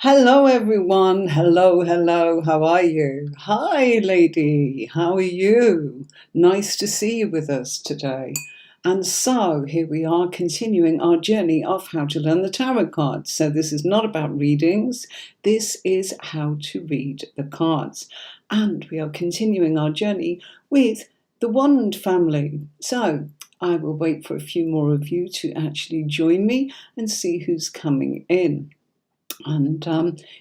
Hello, everyone. Hello, hello. How are you? Hi, lady. How are you? Nice to see you with us today. And so here we are continuing our journey of how to learn the tarot cards. So this is not about readings. This is how to read the cards. And we are continuing our journey with the Wand family. So I will wait for a few more of you to actually join me and see who's coming in. And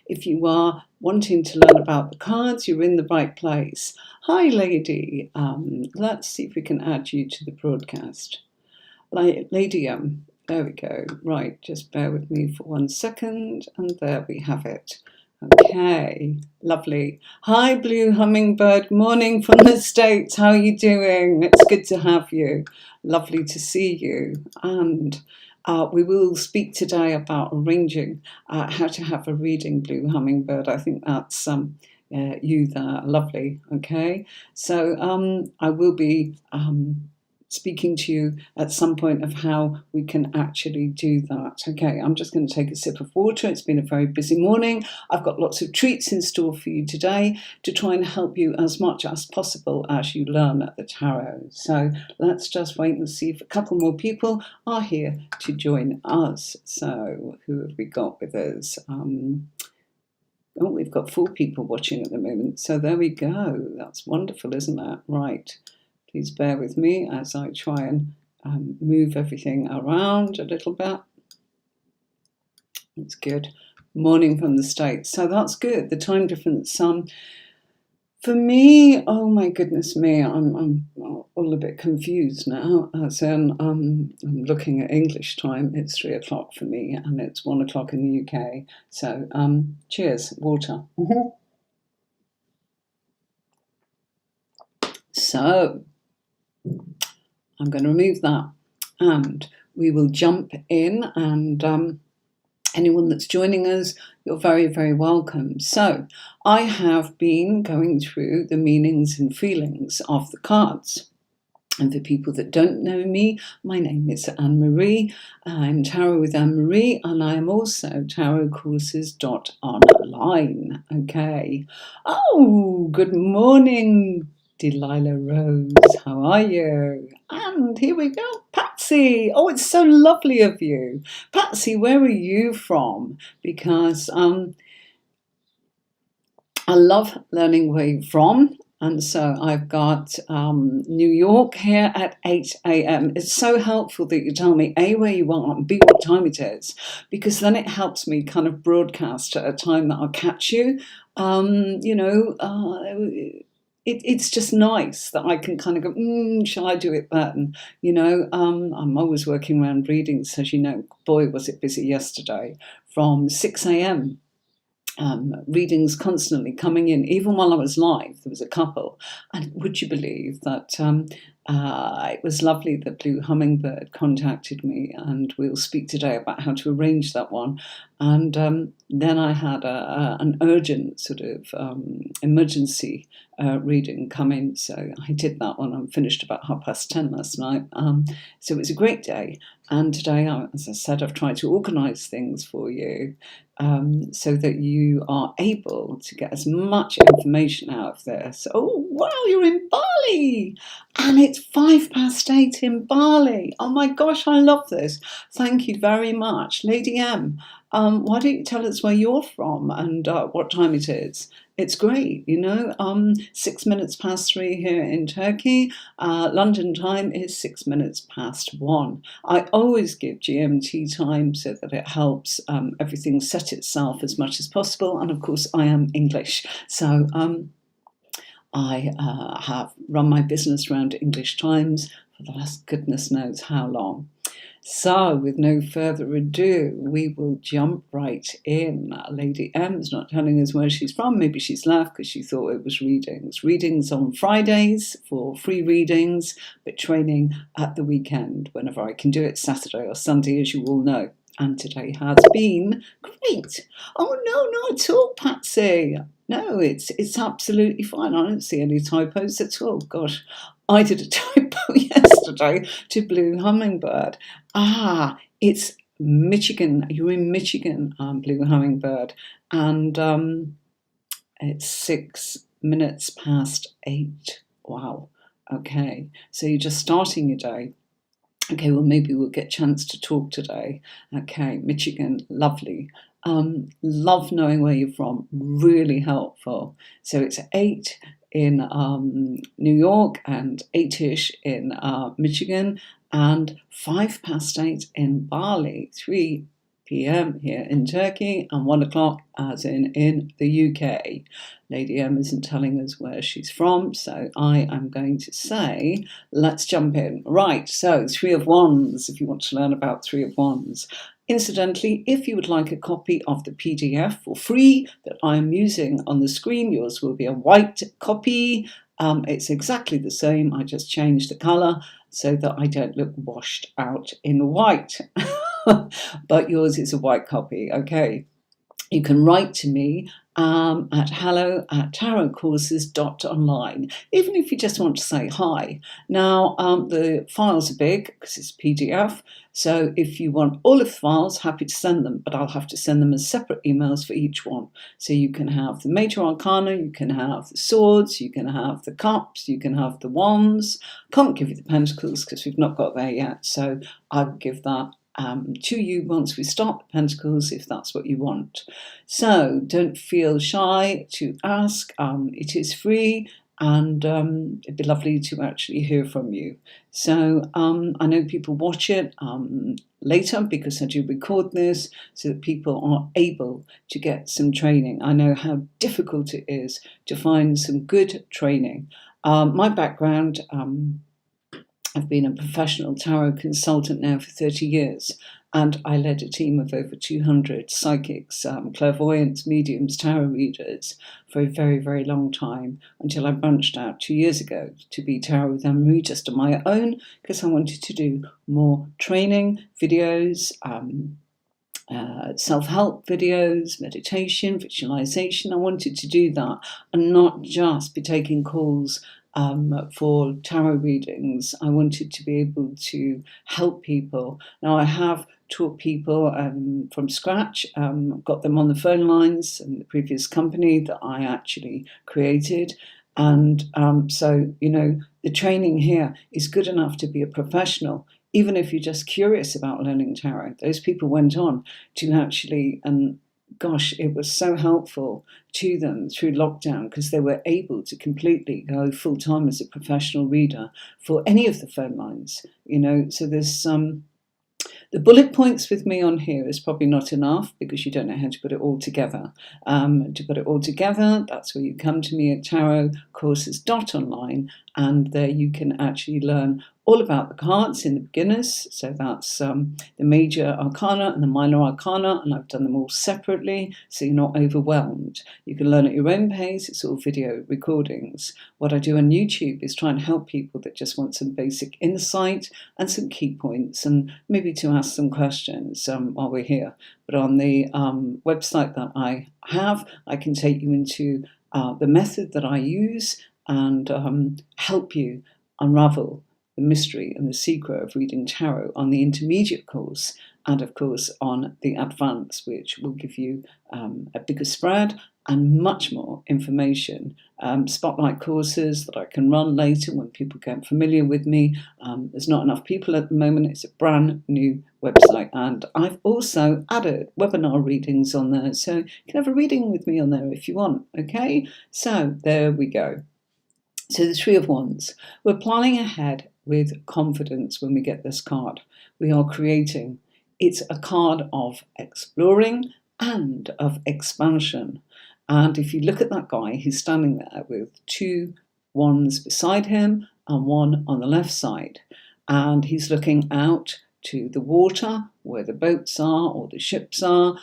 if you are wanting to learn about the cards, you're in the right place. Hi, lady. Let's see if we can add you to the broadcast. Lady, there we go. Right, just bear with me for 1 second. And there we have it. Okay, lovely. Hi, Blue Hummingbird. Morning from the States. How are you doing? It's good to have you. Lovely to see you. And we will speak today about arranging how to have a reading, Blue Hummingbird. I think that's you there. Lovely. Okay. So I will be speaking to you at some point of how we can actually do that. Okay, I'm just going to take a sip of water. It's been a very busy morning. I've got lots of treats in store for you today to try and help you as much as possible as you learn the tarot. So let's just wait and see if a couple more people are here to join us. So who have we got with us? Oh, we've got 4 people watching at the moment. So there we go. That's wonderful, isn't it? Right. Please bear with me as I try and move everything around a little bit. That's good. Morning from the States. So that's good. The time difference. For me, oh my goodness me, I'm all a bit confused now. As in, I'm looking at English time. It's 3 o'clock for me, and it's 1 o'clock in the UK. So, cheers, water. So, I'm going to remove that and we will jump in, and anyone that's joining us, you're very, very welcome. So I have been going through the meanings and feelings of the cards. And for people that don't know me, my name is Anne-Marie. I'm Tarot with Anne-Marie, and I am also tarotcourses.online. Okay. Oh, good morning, Delilah Rose. How are you? And here we go, Patsy. Oh, it's so lovely of you. Patsy, where are you from? Because I love learning where you're from. And so I've got New York here at 8 a.m. It's so helpful that you tell me A, where you are, and B, what time it is, because then it helps me kind of broadcast at a time that I'll catch you. It's just nice that I can kind of go, shall I do it then? I'm always working around readings, as you know. Boy, was it busy yesterday from 6 a.m. Readings constantly coming in. Even while I was live, there was a couple. And would you believe that it was lovely that Blue Hummingbird contacted me, and we'll speak today about how to arrange that one. And then I had an urgent sort of emergency reading come in, so I did that one. I finished about 10:30 last night. So it was a great day. And today, as I said, I've tried to organise things for you so that you are able to get as much information out of this. Oh, wow, you're in Bali! And it's 8:05 in Bali. Oh my gosh, I love this. Thank you very much. Lady M, why don't you tell us where you're from and what time it is? It's great, 6 minutes past 3 here in Turkey. London time is 6 minutes past 1. I always give GMT time so that it helps everything set itself as much as possible. And of course, I am English. So I have run my business around English times for the last goodness knows how long. So, with no further ado, we will jump right in. Lady M's not telling us where she's from. Maybe she's left because she thought it was readings. Readings on Fridays for free readings, but training at the weekend whenever I can do it, Saturday or Sunday, as you all know. And today has been great. Oh, no, not at all, Patsy. No, it's absolutely fine. I don't see any typos at all. Gosh, I did a typo yesterday to Blue Hummingbird. It's Michigan. You're in Michigan, Blue Hummingbird. and it's 6 minutes past 8. Wow. Okay, so you're just starting your day. Okay, well, maybe we'll get a chance to talk today. Okay, Michigan, lovely. Love knowing where you're from, really helpful. So it's 8 in New York and 8-ish in Michigan, and 5 past 8 in Bali, 3 p.m. here in Turkey, and 1 o'clock as in the UK. Lady M isn't telling us where she's from, so I am going to say, let's jump in. Right, so 3 of Wands, if you want to learn about 3 of Wands. Incidentally, if you would like a copy of the PDF for free that I am using on the screen, yours will be a white copy. It's exactly the same, I just changed the colour so that I don't look washed out in white. But yours is a white copy, okay? You can write to me at hello@tarotcourses.online, even if you just want to say hi. Now, the files are big because it's PDF, so if you want all of the files, happy to send them, but I'll have to send them as separate emails for each one. So you can have the major arcana, you can have the swords, you can have the cups, you can have the wands. Can't give you the pentacles because we've not got there yet, so I will give that to you once we start the pentacles, if that's what you want. So don't feel shy to ask. It is free, and it'd be lovely to actually hear from you. So I know people watch it later because I do record this so that people are able to get some training. I know how difficult it is to find some good training. My background, I've been a professional tarot consultant now for 30 years, and I led a team of over 200 psychics, clairvoyants, mediums, tarot readers for a very, very long time, until I branched out 2 years ago to be Tarot with Anne-Marie just on my own, because I wanted to do more training, videos, self-help videos, meditation, visualization. I wanted to do that and not just be taking calls for tarot readings. I wanted to be able to help people. Now, I have taught people from scratch, got them on the phone lines in the previous company that I actually created. And so, you know, the training here is good enough to be a professional. Even if you're just curious about learning tarot, those people went on to actually, and gosh, it was so helpful to them through lockdown because they were able to completely go full time as a professional reader for any of the phone lines, you know. So there's the bullet points with me on here is probably not enough because you don't know how to put it all together. To put it all together, that's where you come to me at tarotcourses.online, and there you can actually learn all about the cards in the beginners. So that's the major arcana and the minor arcana, and I've done them all separately so you're not overwhelmed. You can learn at your own pace. It's all video recordings. What I do on YouTube is try and help people that just want some basic insight and some key points, and maybe to ask some questions while we're here. But on the website that I have, I can take you into the method that I use and help you unravel the mystery and the secret of reading tarot on the intermediate course, and of course on the advanced, which will give you a bigger spread and much more information. Spotlight courses that I can run later when people get familiar with me. There's not enough people at the moment. It's a brand new website, and I've also added webinar readings on there, so you can have a reading with me on there if you want. Okay, so there we go. So the Three of Wands. We're planning ahead with confidence when we get this card. We are creating. It's a card of exploring and of expansion. And if you look at that guy, he's standing there with 2 wands beside him and 1 on the left side. And he's looking out to the water where the boats are or the ships are,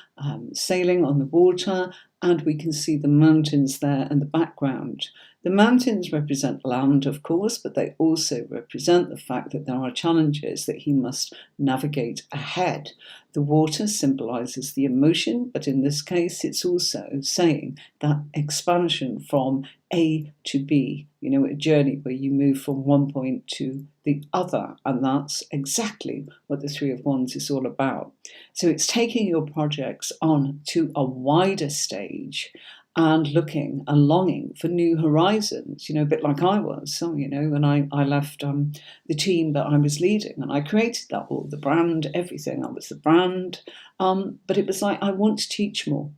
sailing on the water. And we can see the mountains there in the background. The mountains represent land, of course, but they also represent the fact that there are challenges that he must navigate ahead. The water symbolises the emotion, but in this case, it's also saying that expansion from A to B, a journey where you move from one point to the other. And that's exactly what the Three of Wands is all about. So it's taking your projects on to a wider stage and looking and longing for new horizons, a bit like I was. So, when I left the team that I was leading, and I created that all, the brand, everything. I was the brand. But it was like, I want to teach more.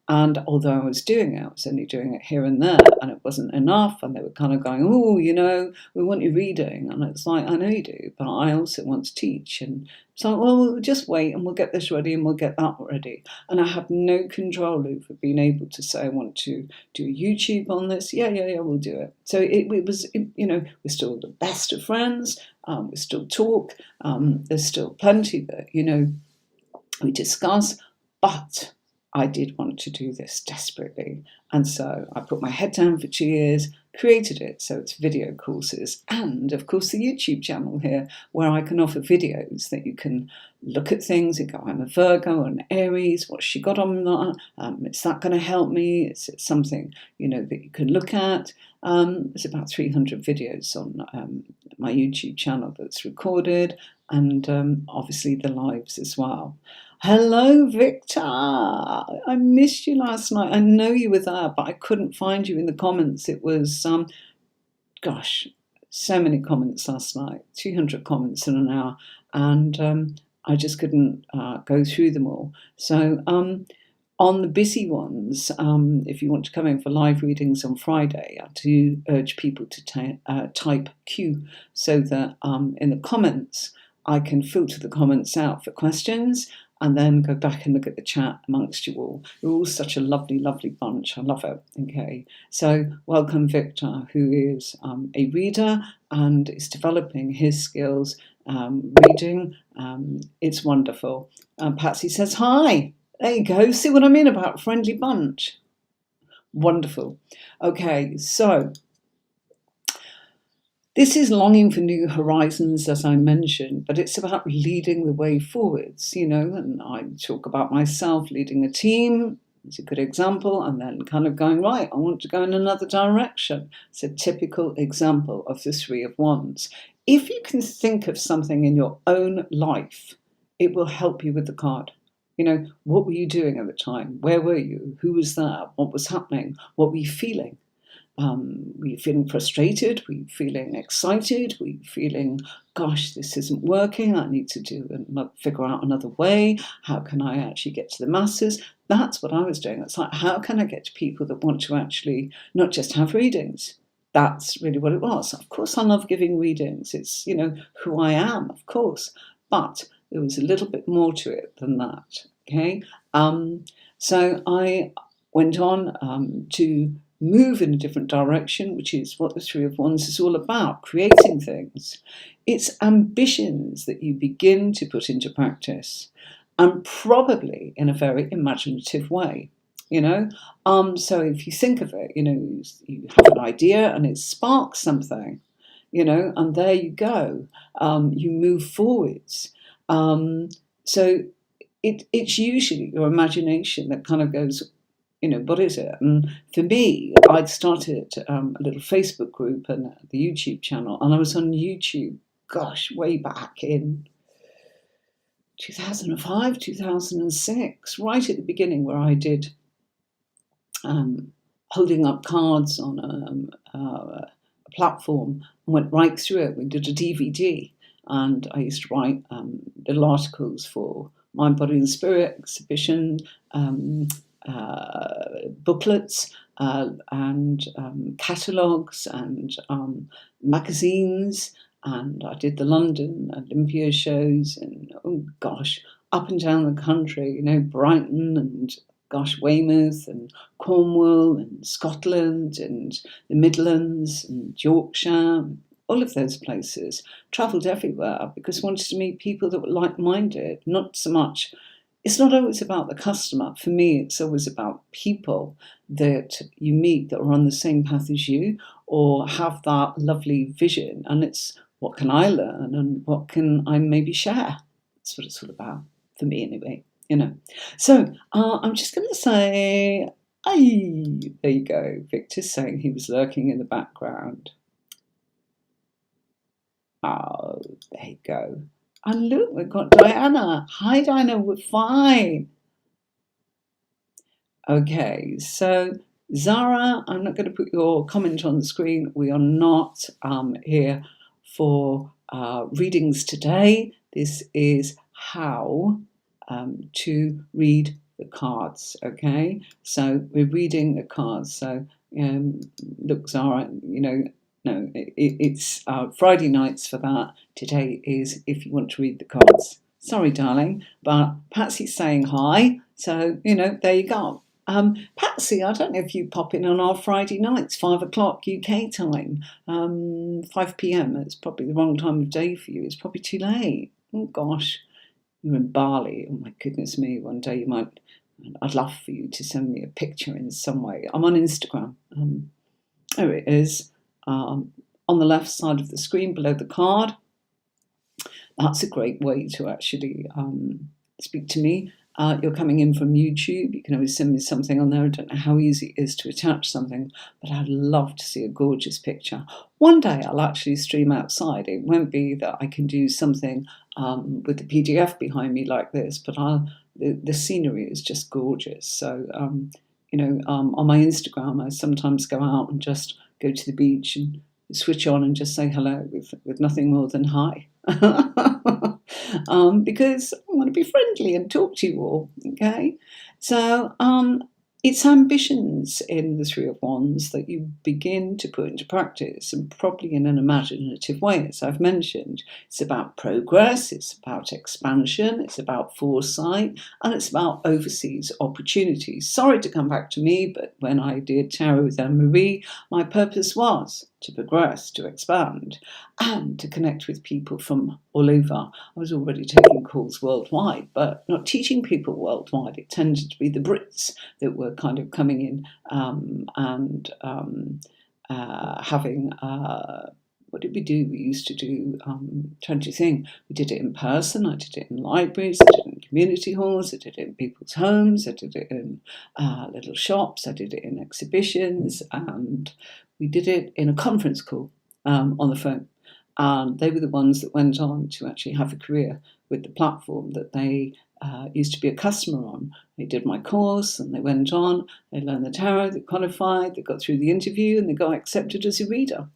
And although I was doing it, I was only doing it here and there, and it wasn't enough. And they were kind of going, oh, we want you reading. And it's like, I know you do, but I also want to teach. And it's like, well, we'll just wait and we'll get this ready and we'll get that ready. And I had no control over being able to say, I want to do a YouTube on this. Yeah, we'll do it. So it was, we're still the best of friends. We still talk. There's still plenty that, we discuss, but I did want to do this desperately. And so I put my head down for 2 years, created it. So it's video courses and, of course, the YouTube channel here where I can offer videos that you can look at things and go, I'm a Virgo, an Aries, what's she got on that? Is that going to help me? Is it something, that you can look at? There's about 300 videos on my YouTube channel that's recorded, and obviously the lives as well. Hello, Victor. I missed you last night. I know you were there, but I couldn't find you in the comments. It was, so many comments last night, 200 comments in an hour, and I just couldn't go through them all. So on the busy ones, if you want to come in for live readings on Friday, I do urge people to type Q so that in the comments, I can filter the comments out for questions and then go back and look at the chat amongst you all. You're all such a lovely, lovely bunch. I love it. Okay, so welcome Victor, who is a reader and is developing his skills reading. It's wonderful. Patsy says, hi. There you go. See what I mean about friendly bunch? Wonderful. Okay, so this is longing for new horizons, as I mentioned, but it's about leading the way forwards, and I talk about myself leading a team. It's a good example, and then kind of going, right, I want to go in another direction. It's a typical example of the Three of Wands. If you can think of something in your own life, it will help you with the card. What were you doing at the time? Where were you? Who was there? What was happening? What were you feeling? Were you feeling frustrated? Were you feeling excited? Were you feeling, gosh, this isn't working. I need to figure out another way. How can I actually get to the masses? That's what I was doing. It's like, how can I get to people that want to actually not just have readings? That's really what it was. Of course, I love giving readings. It's, who I am, of course. But there was a little bit more to it than that. Okay. So I went on to move in a different direction, which is what the Three of Wands is all about, creating things. It's ambitions that you begin to put into practice, and probably in a very imaginative way, So if you think of it, you have an idea and it sparks something, and there you go. You move forwards. So it's usually your imagination that kind of goes, what is it? And for me, I'd started a little Facebook group and the YouTube channel, and I was on YouTube, gosh, way back in 2005, 2006, right at the beginning, where I did holding up cards on a platform and went right through it. We did a DVD, and I used to write little articles for Mind, Body and Spirit exhibition, booklets and catalogues and magazines, and I did the London Olympia shows, and oh gosh, up and down the country, Brighton and gosh, Weymouth and Cornwall and Scotland and the Midlands and Yorkshire, all of those places. Travelled everywhere because I wanted to meet people that were like-minded, not so much. It's not always about the customer. For me, it's always about people that you meet that are on the same path as you or have that lovely vision. And it's, what can I learn and what can I maybe share? That's what it's all about, for me anyway, So I'm just going to say Ay, there you go. Victor's saying he was lurking in the background. Oh, there you go. And look, we've got Diana. Hi, Diana, we're fine. Okay, so Zara, I'm not going to put your comment on the screen. We are not here for readings today. This is how to read the cards, okay? So we're reading the cards. So look, Zara, no, it's Friday nights for that. Today is if you want to read the cards. Sorry, darling, but Patsy's saying hi. So, there you go. Patsy, I don't know if you pop in on our Friday nights, 5 o'clock UK time, 5 p.m. It's probably the wrong time of day for you. It's probably too late. Oh, gosh. You're in Bali. Oh, my goodness me. One day I'd love for you to send me a picture in some way. I'm on Instagram. There it is. On the left side of the screen below the card. That's a great way to actually speak to me. You're coming in from YouTube. You can always send me something on there. I don't know how easy it is to attach something, but I'd love to see a gorgeous picture. One day I'll actually stream outside. It won't be that I can do something with the PDF behind me like this, but the scenery is just gorgeous. So, on my Instagram, I sometimes go out and just go to the beach and switch on and just say hello with nothing more than hi. Because I want to be friendly and talk to you all, okay? So it's ambitions in the Three of Wands that you begin to put into practice, and probably in an imaginative way, as I've mentioned. It's about progress, it's about expansion, it's about foresight, and it's about overseas opportunities. Sorry to come back to me, but when I did Tarot with Anne-Marie, my purpose was to progress, to expand, and to connect with people from all over. I was already taking calls worldwide, but not teaching people worldwide. It tended to be the Brits that were kind of coming in and having, what did we do? We used to do, trying to think, we did it in person, I did it in libraries, I did it in community halls, I did it in people's homes, I did it in little shops, I did it in exhibitions, and we did it in a conference call on the phone. And they were the ones that went on to actually have a career with the platform that they used to be a customer on. They did my course and they went on, they learned the tarot, they qualified, they got through the interview and they got accepted as a reader.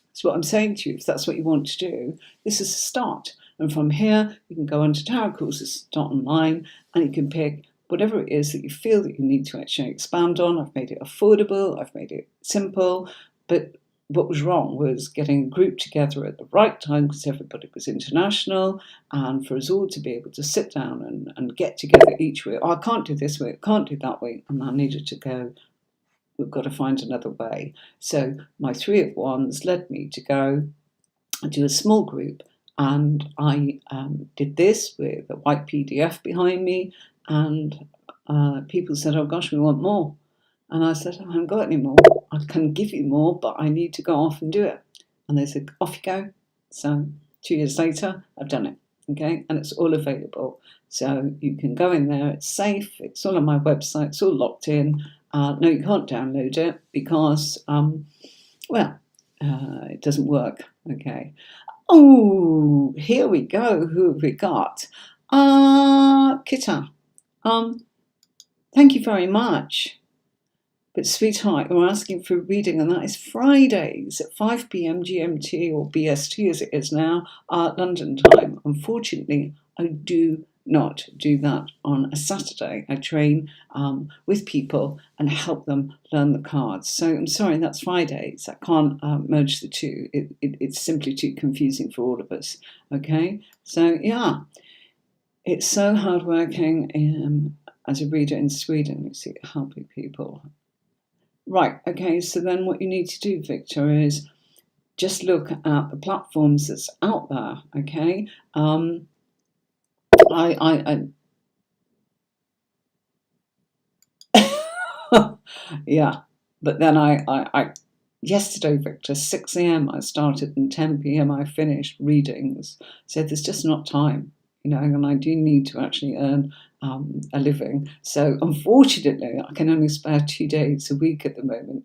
That's what I'm saying to you. If that's what you want to do, this is a start. And from here, you can go on to tarotcourses.online and you can pick whatever it is that you feel that you need to actually expand on. I've made it affordable, I've made it simple, but what was wrong was getting a group together at the right time because everybody was international, and for us all to be able to sit down and get together each week. Oh, I can't do this week, I can't do that week. And I needed to go, we've got to find another way. So my Three of Wands led me to go and do a small group. And I did this with a white PDF behind me. And people said, oh gosh, we want more. And I said, I haven't got any more. I can give you more, but I need to go off and do it. And they said, off you go. So 2 years later, I've done it. Okay, and it's all available. So you can go in there, it's safe, it's all on my website, it's all locked in. No, you can't download it because, it doesn't work. Okay. Oh, here we go. Who have we got? Kita. Thank you very much. But sweetheart, you're asking for a reading, and that is Fridays at 5 p.m. GMT or BST as it is now, London time. Unfortunately, I do not do that on a Saturday. I train with people and help them learn the cards. So I'm sorry, that's Fridays. I can't merge the two. It's simply too confusing for all of us. Okay? So, yeah, it's so hardworking as a reader in Sweden. You see, helping people. Right, okay, so then what you need to do, Victor, is just look at the platforms that's out there, okay? Yeah, but then I yesterday, Victor, 6 a.m. I started and 10 p.m. I finished readings. So there's just not time, and I do need to actually earn a living. So unfortunately, I can only spare 2 days a week at the moment.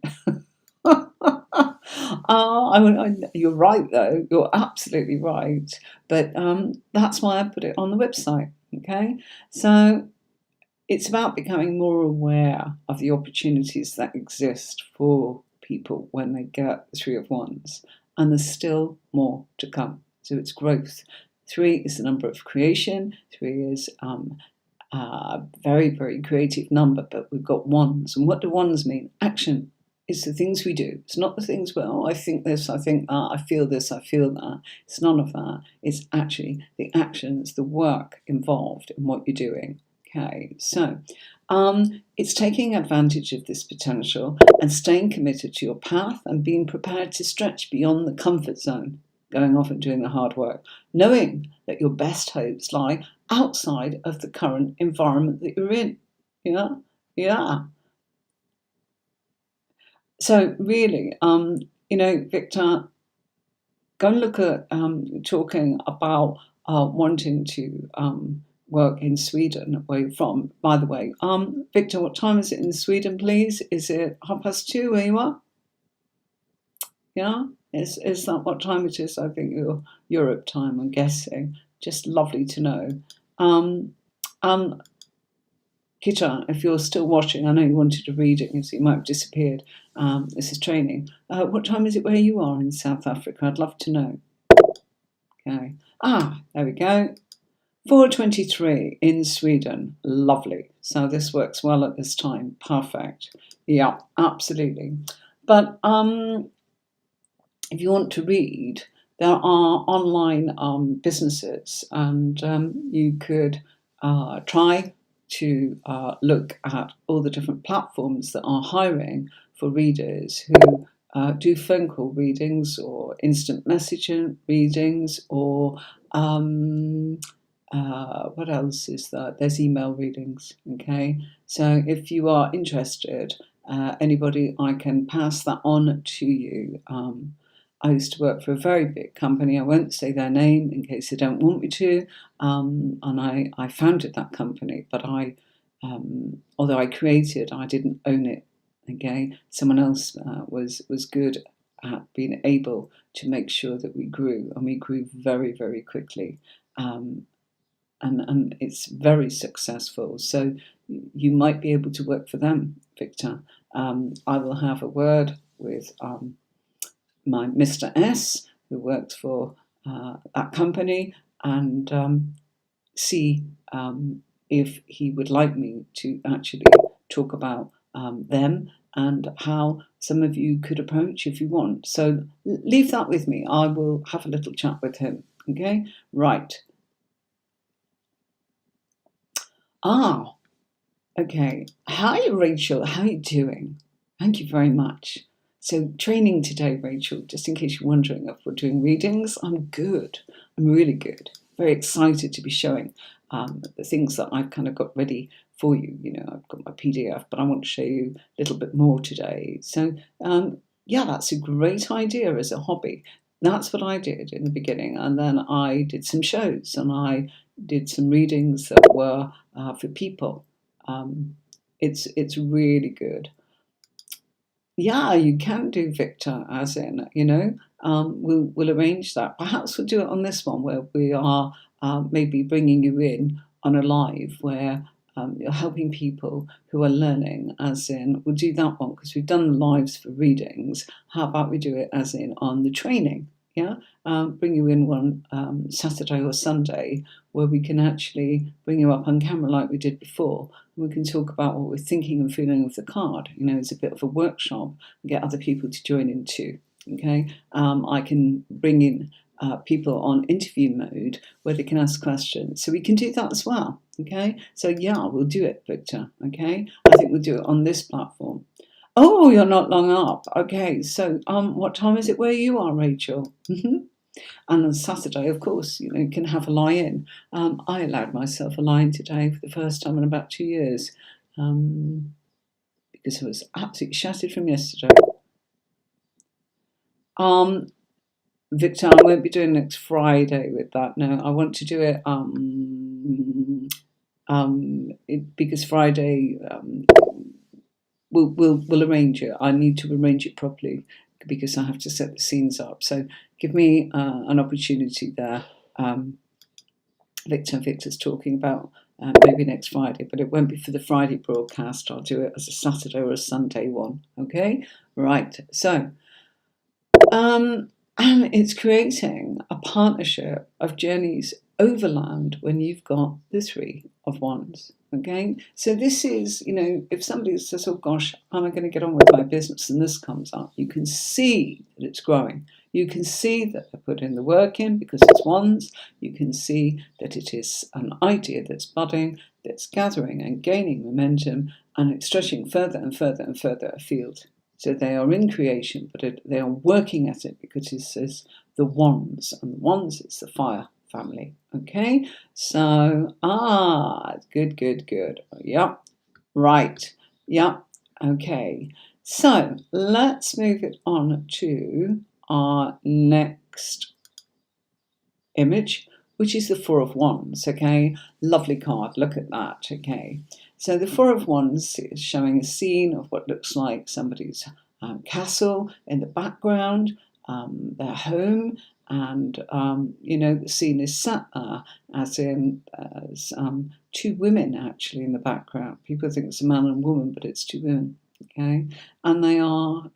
You're right, though. You're absolutely right. But that's why I put it on the website. Okay, so it's about becoming more aware of the opportunities that exist for people when they get the Three of Wands, and there's still more to come. So it's growth. 3 is the number of creation. 3 is a very, very creative number, but we've got wands. And what do wands mean? Action. It's the things we do. It's not the things where, oh, I think this, I think that, I feel this, I feel that. It's none of that. It's actually the actions, the work involved in what you're doing. Okay, so it's taking advantage of this potential and staying committed to your path and being prepared to stretch beyond the comfort zone, going off and doing the hard work, knowing that your best hopes lie outside of the current environment that you're in. Yeah, yeah. So really, Victor, go and look at talking about wanting to work in Sweden, where you're from. By the way, Victor, what time is it in Sweden, please? Is it 2:30 where you are? Yeah, is that what time it is? I think you're Europe time, I'm guessing. Just lovely to know. Um, um, Kita, if you're still watching, I know you wanted to read it, so you might have disappeared. This is training. What time is it where you are in South Africa? I'd love to know. Okay. There we go. 4:23 in Sweden. Lovely. So this works well at this time. Perfect. Yeah, absolutely. But if you want to read, there are online businesses, and you could try to look at all the different platforms that are hiring for readers who do phone call readings or instant messaging readings or what else is there? There's email readings. Okay, so if you are interested, anybody, I can pass that on to you. I used to work for a very big company. I won't say their name in case they don't want me to. And I founded that company, but although I created, I didn't own it. Okay, someone else was good at being able to make sure that we grew, and we grew very, very quickly. And it's very successful. So you might be able to work for them, Victor. I will have a word with my Mr. S, who works for that company, and see if he would like me to actually talk about them and how some of you could approach if you want. So leave that with me. I will have a little chat with him. Okay, right. Okay. Hi, Rachel. How are you doing? Thank you very much. So, training today, Rachel, just in case you're wondering if we're doing readings, I'm good. I'm really good. Very excited to be showing the things that I've kind of got ready for you. You know, I've got my PDF, but I want to show you a little bit more today. So, yeah, that's a great idea as a hobby. That's what I did in the beginning. And then I did some shows and I did some readings that were for people. It's really good. Yeah, you can do Victor, as in, we'll arrange that. Perhaps we'll do it on this one where we are maybe bringing you in on a live where you're helping people who are learning, as in, we'll do that one because we've done the lives for readings. How about we do it as in on the training? Yeah, bring you in one Saturday or Sunday where we can actually bring you up on camera like we did before. We can talk about what we're thinking and feeling of the card. You know, it's a bit of a workshop and get other people to join in too. Okay, I can bring in people on interview mode where they can ask questions. So we can do that as well. Okay, so yeah, we'll do it, Victor. Okay, I think we'll do it on this platform. Oh, you're not long up. Okay, so what time is it where you are, Rachel? And on Saturday, of course, you can have a lie-in. I allowed myself a lie-in today for the first time in about 2 years because I was absolutely shattered from yesterday. Victor, I won't be doing next Friday with that. No, I want to do it because Friday we'll arrange it. I need to arrange it properly because I have to set the scenes up. So give me an opportunity there. Victor's talking about maybe next Friday, but it won't be for the Friday broadcast. I'll do it as a Saturday or a Sunday one. Okay, right. So, and it's creating a partnership of journeys overland when you've got the Three of Wands. Okay, so this is, if somebody says, "Oh gosh, how am I going to get on with my business?" and this comes up, you can see that it's growing. You can see that they're putting the work in because it's wands. You can see that it is an idea that's budding, that's gathering and gaining momentum, and it's stretching further and further and further afield. So they are in creation, but they are working at it because it says the wands, and the wands is the fire family. Okay, so good. Yep, right. Yep. Okay. So let's move it on to our next image, which is the Four of Wands. Okay, lovely card. Look at that. Okay, so the Four of Wands is showing a scene of what looks like somebody's castle in the background, their home, and the scene is sat there as two women actually in the background. People think it's a man and woman, but it's two women. Okay, and they are,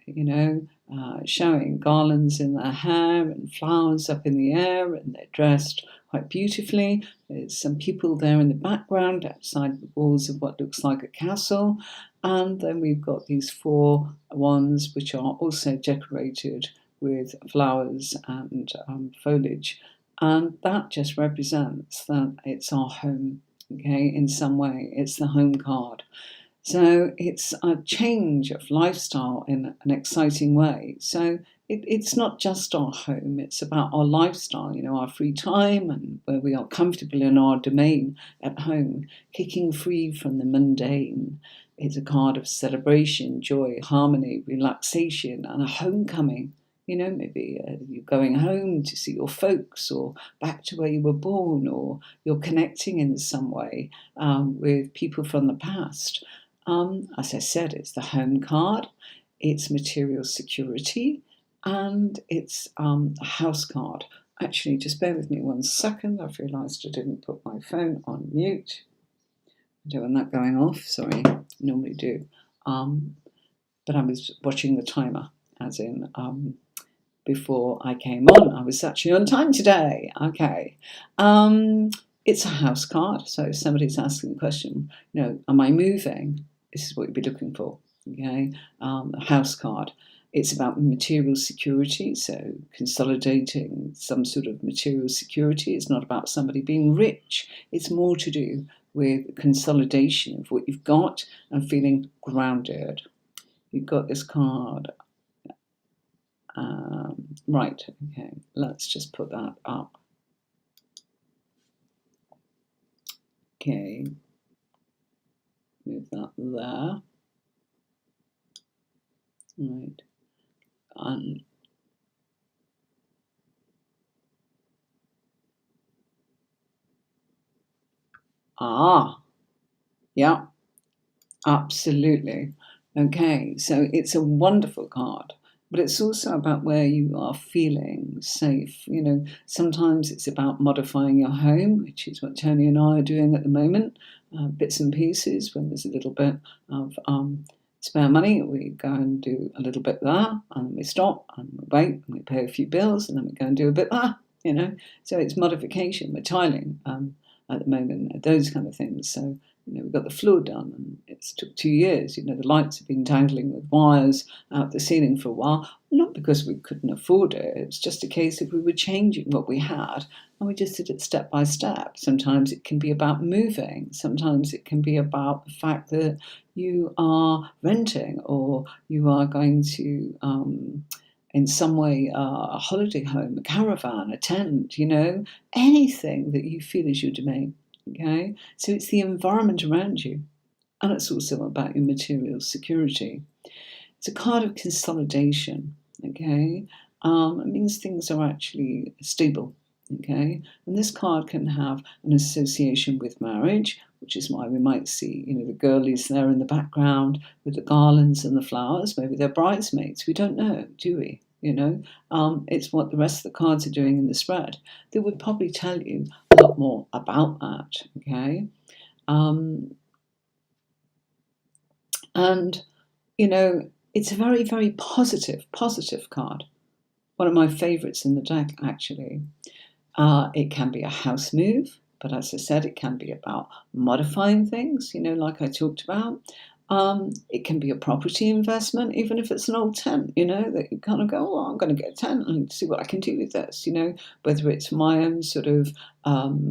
showing garlands in their hair and flowers up in the air, and they're dressed quite beautifully. There's some people there in the background outside the walls of what looks like a castle, and then we've got these four wands which are also decorated with flowers and foliage, and that just represents that it's our home. Okay, in some way it's the home card. So it's a change of lifestyle in an exciting way. So it's not just our home, it's about our lifestyle, our free time, and where we are comfortable in our domain at home, kicking free from the mundane. It's a card of celebration, joy, harmony, relaxation, and a homecoming. Maybe you're going home to see your folks, or back to where you were born, or you're connecting in some way with people from the past. As I said, it's the home card, it's material security, and it's a house card. Actually, just bear with me 1 second. I've realised I didn't put my phone on mute. I don't want that going off. Sorry, I normally do. But I was watching the timer, as in before I came on. I was actually on time today. Okay. It's a house card. So if somebody's asking the question, am I moving? This is what you'd be looking for. Okay. A house card. It's about material security, so consolidating some sort of material security. It's not about somebody being rich. It's more to do with consolidation of what you've got and feeling grounded. You've got this card. Right, okay, let's just put that up. Okay, move that there. Right, and yeah, absolutely. Okay, so it's a wonderful card, but it's also about where you are feeling safe. Sometimes it's about modifying your home, which is what Tony and I are doing at the moment, bits and pieces. When there's a little bit of spare money, we go and do a little bit there, and we stop and we wait and we pay a few bills, and then we go and do a bit there. So it's modification. We're tiling at the moment, those kind of things. So we got the floor done, and it took 2 years. The lights have been dangling with wires out the ceiling for a while, not because we couldn't afford it. It's just a case of we were changing what we had, and we just did it step by step. Sometimes it can be about moving. Sometimes it can be about the fact that you are renting, or you are going to, in some way, a holiday home, a caravan, a tent, anything that you feel is your domain. Okay, so it's the environment around you, and it's also about your material security. It's a card of consolidation. Okay, it means things are actually stable. Okay, and this card can have an association with marriage, which is why we might see, you know, the girlies there in the background with the garlands and the flowers. Maybe they're bridesmaids. We don't know, do we? You know, it's what the rest of the cards are doing in the spread. They would probably tell you a lot more about that, okay? And, you know, it's a very, very positive card. One of my favourites in the deck, actually. It can be a house move, but as I said, it can be about modifying things, you know, like I talked about. It can be a property investment, even if it's an old tent, you know, that you kind of go, oh, I'm going to get a tent and see what I can do with this, you know, whether it's for my own sort of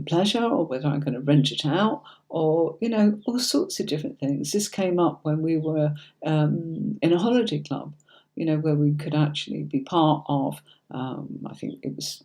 pleasure or whether I'm going to rent it out or, you know, all sorts of different things. This came up when we were in a holiday club, you know, where we could actually be part of, I think it was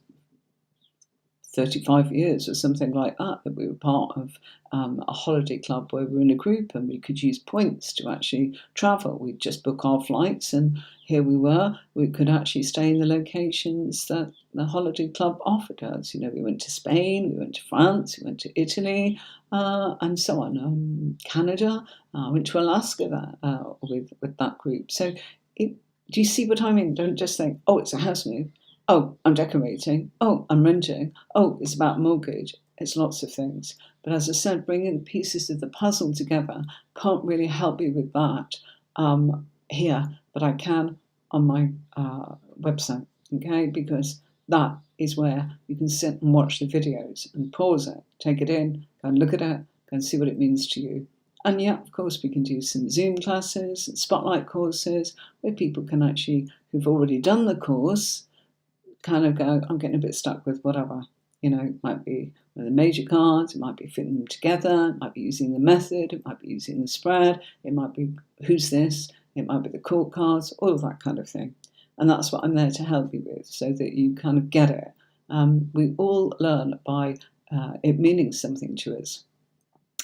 35 years or something like that we were part of a holiday club where we were in a group and we could use points to actually travel. We'd just book our flights and here we were. We could actually stay in the locations that the holiday club offered us. You know, we went to Spain, we went to France, we went to Italy, and so on. Canada, went to Alaska with that group. So do you see what I mean? Don't just think, oh, it's a house move. Oh, I'm decorating. Oh, I'm renting. Oh, it's about mortgage. It's lots of things. But as I said, bringing the pieces of the puzzle together can't really help you with that here, but I can on my website, okay? Because that is where you can sit and watch the videos and pause it, take it in, go and look at it, go and see what it means to you. And yeah, of course, we can do some Zoom classes and spotlight courses where people can actually, who've already done the course, kind of go, I'm getting a bit stuck with whatever. You know, it might be one of the major cards, it might be fitting them together, it might be using the method, it might be using the spread, it might be who's this, it might be the court cards, all of that kind of thing. And that's what I'm there to help you with, so that you kind of get it. We all learn by it meaning something to us.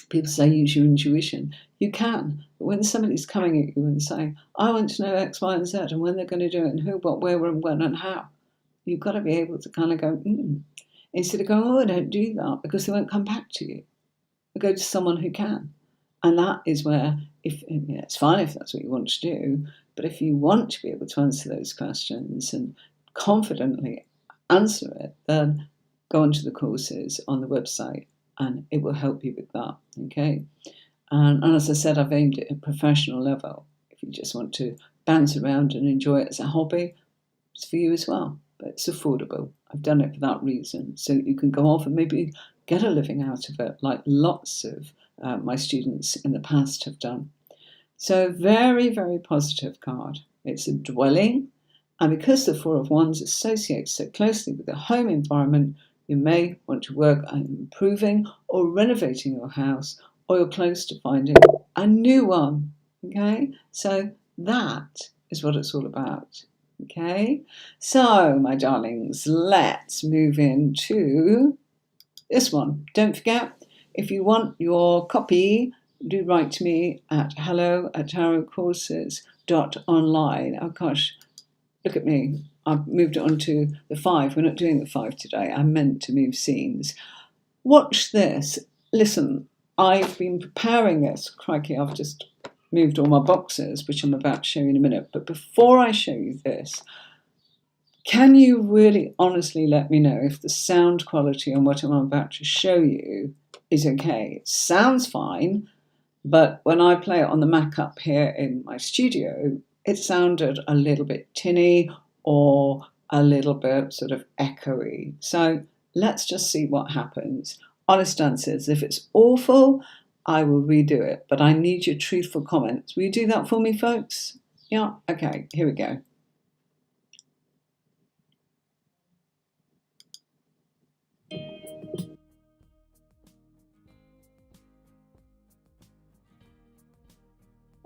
People say use your intuition. You can, but when somebody's coming at you and saying, I want to know X, Y, and Z, and when they're going to do it, and who, what, where, and when, and how, you've got to be able to kind of go, instead of going, oh, I don't do that, because they won't come back to you. But go to someone who can. And that is where, it's fine if that's what you want to do, but if you want to be able to answer those questions and confidently answer it, then go onto the courses on the website and it will help you with that, okay? And as I said, I've aimed it at a professional level. If you just want to bounce around and enjoy it as a hobby, it's for you as well. But it's affordable. I've done it for that reason, so you can go off and maybe get a living out of it, like lots of my students in the past have done. So very, very positive card. It's a dwelling, and because the Four of Wands associates so closely with the home environment, you may want to work on improving or renovating your house, or you're close to finding a new one. Okay, so that is what it's all about. Okay, so my darlings, let's move into this one. Don't forget, if you want your copy, do write to me at hello@tarotcourses.online. Oh gosh, look at me. I've moved it on to the 5. We're not doing the 5 today. I meant to move scenes. Watch this. Listen, I've been preparing this. Crikey, I've just moved all my boxes, which I'm about to show you in a minute. But before I show you this, can you really honestly let me know if the sound quality on what I'm about to show you is okay? It sounds fine, but when I play it on the Mac up here in my studio, it sounded a little bit tinny or a little bit sort of echoey. So let's just see what happens. Honest answers. If it's awful, I will redo it, but I need your truthful comments. Will you do that for me, folks? Yeah? Okay, here we go.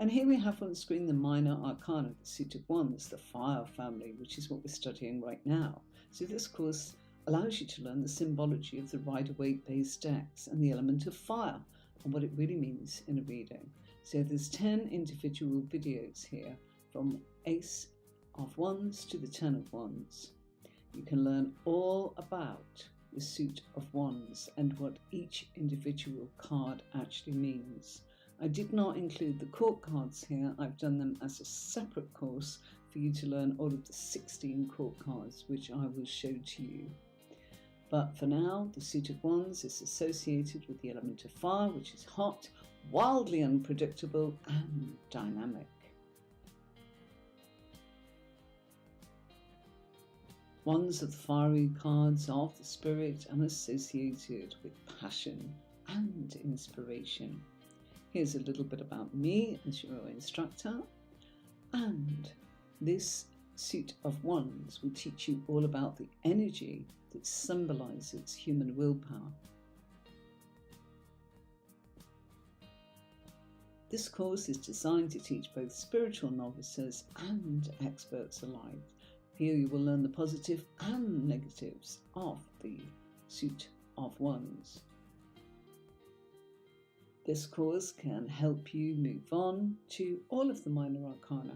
And here we have on the screen the minor arcana, the suit of wands, the fire family, which is what we're studying right now. So this course allows you to learn the symbology of the Waite based decks and the element of fire and what it really means in a reading. So there's 10 individual videos here from Ace of Wands to the 10 of Wands. You can learn all about the suit of wands and what each individual card actually means. I did not include the court cards here. I've done them as a separate course for you to learn all of the 16 court cards, which I will show to you. But for now, the suit of wands is associated with the element of fire, which is hot, wildly unpredictable and dynamic. Wands are the fiery cards of the spirit and associated with passion and inspiration. Here's a little bit about me as your instructor, and this suit of wands will teach you all about the energy that symbolizes human willpower. This course is designed to teach both spiritual novices and experts alike. Here you will learn the positive and negatives of the suit of wands. This course can help you move on to all of the minor arcana.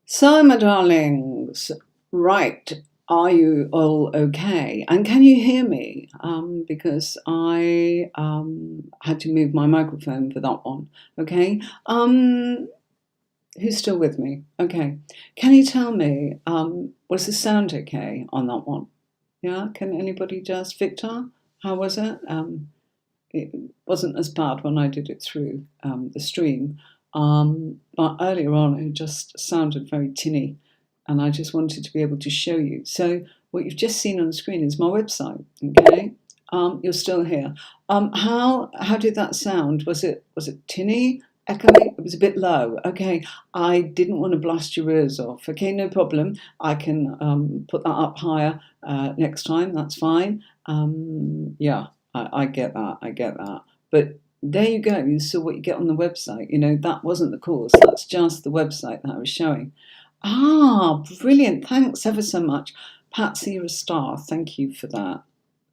So, my darlings, right, are you all okay? And can you hear me? Because I had to move my microphone for that one, okay? Who's still with me? Okay. Can you tell me, was the sound okay on that one? Yeah, can anybody just? Victor, how was it? It wasn't as bad when I did it through the stream. But earlier on, it just sounded very tinny, and I just wanted to be able to show you. So what you've just seen on the screen is my website, okay? You're still here. How did that sound? Was it tinny, echoey? It was a bit low. Okay, I didn't want to blast your ears off. Okay, no problem. I can put that up higher next time. That's fine. Yeah, I get that. I get that. But there you go. You saw what you get on the website. You know, that wasn't the course. That's just the website that I was showing. Ah, brilliant. Thanks ever so much. Patsy, you're a star. Thank you for that.